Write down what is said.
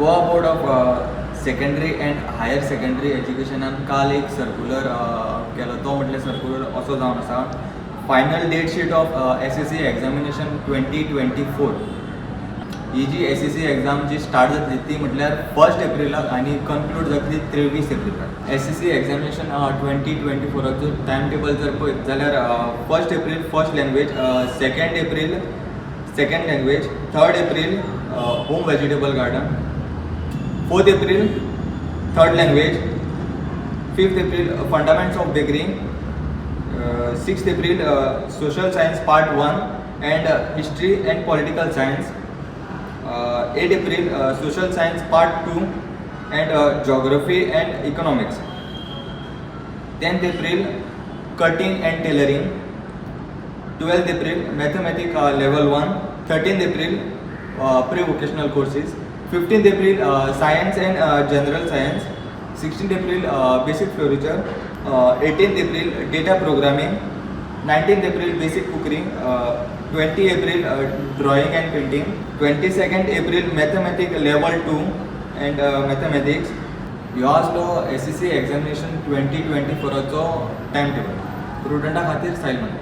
Goa board of secondary and higher secondary एज्युकेशनान काल एक सर्क्युलर केलो. तो म्हटल्यार सर्क्युलर असो जावन आसा, final date sheet of SSC examination 2024. ही जी SSC एग्जाम जी स्टार्ट जातली ती म्हटल्यार 1 एप्रिलाक आनी कन्क्लूड जातली 23 एप्रिलाक. SSC एग्जामिनेशन 2024 टायम टेबल जर पळयत जाल्यार 1 April first language, 2 April second language, 3 April home vegetable garden, 4 April third language, 5th April fundaments of bakery, 6th April social science part 1 and history and political science, 8 April social science part 2 and geography and economics, 10th April cutting and tailoring, 12th April mathematic level 1, 13th April pre vocational courses, 15th April science and general science, 16th April basic floriculture, 18th April data programming, 19th April basic cooking, 20 April drawing and painting, 22nd April mathematic level 2 and mathematics. ह्यो आसलो SSC examination 2024 time table. स्टुडंटा खातीर Simon.